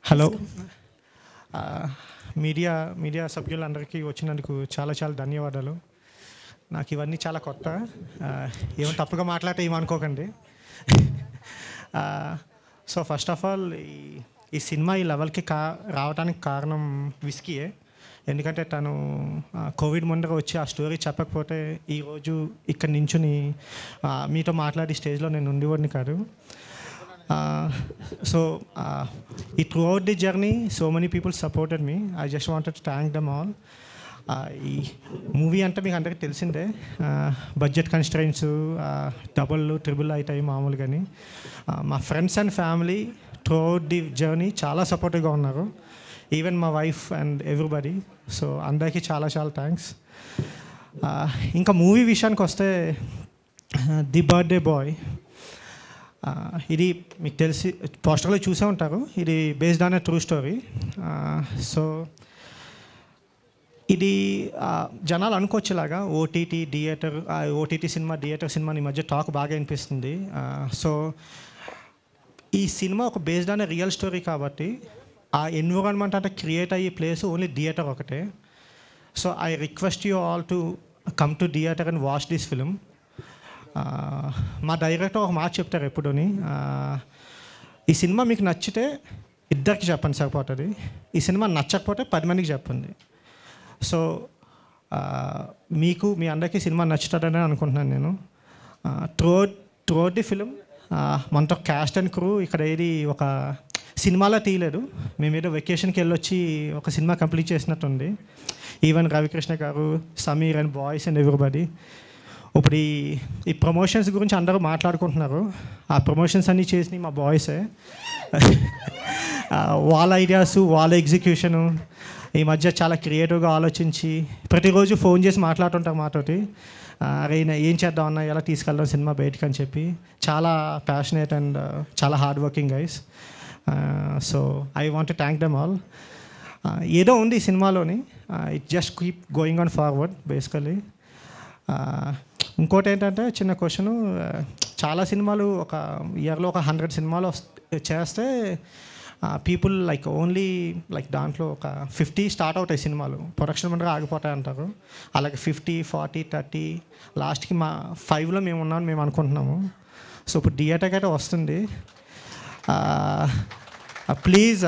Hello media సభ్యులందరికీ వచ్చినందుకు చాలా చాలా ధన్యవాదాలు. నాకు ఇవన్నీ చాలా కొత్త. ఏమో తప్పుగా మాట్లాడితే ఏమనుకోకండి. సో ఫస్ట్ ఆఫ్ ఆల్ ఈ సినిమా ఈ లెవెల్కి రావడానికి కారణం విస్కీయే. ఎందుకంటే తను కోవిడ్ ముందర వచ్చి ఆ స్టోరీ చెప్పకపోతే ఈరోజు ఇక్కడ నించుని మీతో మాట్లాడి స్టేజ్లో నేను ఉండేవాడిని కాదు. So throughout the journey, so many people supported me. I just wanted to thank them all. ఈ మూవీ అంటే మీకు అందరికీ తెలిసిందే, బడ్జెట్ కన్స్ట్రెయిన్స్ డబుల్ అవుతాయి మామూలుగాని. మా friends and family throughout the journey చాలా సపోర్టివ్గా ఉన్నారు, ఈవెన్ మా వైఫ్ అండ్ ఎవ్రీబడి. సో అందరికీ చాలా చాలా థ్యాంక్స్. ఇంకా మూవీ విషయానికి వస్తే ది బర్త్డే బాయ్, ఇది మీకు తెలిసి పోస్టర్లో చూసే ఉంటారు. ఇది based on a true story. So ఇది జనాలు అనుకోవచ్చులాగా ఓటీటీ సినిమా థియేటర్ సినిమా ఈ మధ్య టాక్ బాగా అనిపిస్తుంది. సో ఈ సినిమా ఒక based on a real story కాబట్టి ఆ ఎన్విరాన్మెంట్ అంటే క్రియేట్ అయ్యే ప్లేస్ ఓన్లీ థియేటర్ ఒకటే. So I request you all to come to theatre and watch this film. మా డైరెక్టర్ ఒక మాట చెప్తారు ఎప్పుడూని, ఈ సినిమా మీకు నచ్చితే ఇద్దరికి చెప్పండి సరిపోతుంది, ఈ సినిమా నచ్చకపోతే 10 మందికి చెప్పండి. సో మీకు మీ అందరికీ సినిమా నచ్చుతుందని అనుకుంటున్నాను నేను. త్రూఅవుట్ ది ఫిలిం మనతో క్యాస్ట్ అండ్ క్రూ ఇక్కడ ఏది ఒక సినిమాలో తీయలేదు, మేమేదో వెకేషన్కి వెళ్ళొచ్చి ఒక సినిమా కంప్లీట్ చేసినట్టుంది. ఈవెన్ రవికృష్ణ గారు, Sameer and boys and everybody. ఇప్పుడు ఈ ప్రమోషన్స్ గురించి అందరూ మాట్లాడుకుంటున్నారు. ఆ ప్రమోషన్స్ అన్నీ చేసినవి మా బాయ్సే. వాళ్ళ ఐడియాసు, వాళ్ళ ఎగ్జిక్యూషను ఈ మధ్య చాలా క్రియేటివ్గా ఆలోచించి ప్రతిరోజు ఫోన్ చేసి మాట్లాడుతుంటారు మాతోటి. అరే ఏం చేద్దాం అన్న, ఎలా తీసుకెళ్దాం సినిమా బయటికి అని చెప్పి. చాలా ప్యాషనేట్ అండ్ చాలా hard working guys. So I want to thank them all. ఏదో ఉంది ఈ సినిమాలోని, it just keep going on forward basically. ఇంకోటి ఏంటంటే చిన్న క్వశ్చను, చాలా సినిమాలు ఒక ఇయర్లో ఒక 100 సినిమాలు చేస్తే పీపుల్ ఓన్లీ దాంట్లో ఒక 50 స్టార్ట్ అవుతాయి సినిమాలు, ప్రొడక్షన్ ముందర ఆగిపోతాయి అంటారు. అలాగే 50, 40, 30 లాస్ట్కి మా 5లో మేము ఉన్నామని మేము అనుకుంటున్నాము. సో ఇప్పుడు థియేటర్కి అయితే వస్తుంది. Please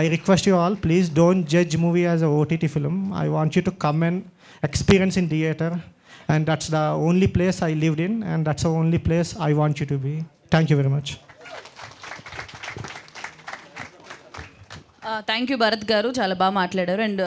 I request you all, please don't judge movie as a OTT film. I want you to come and experience in theater, and that's the only place I lived in, and that's the only place I want you to be. Thank you very much. Thank you Bharat garu, చాలా బాగా మాట్లాడారు. And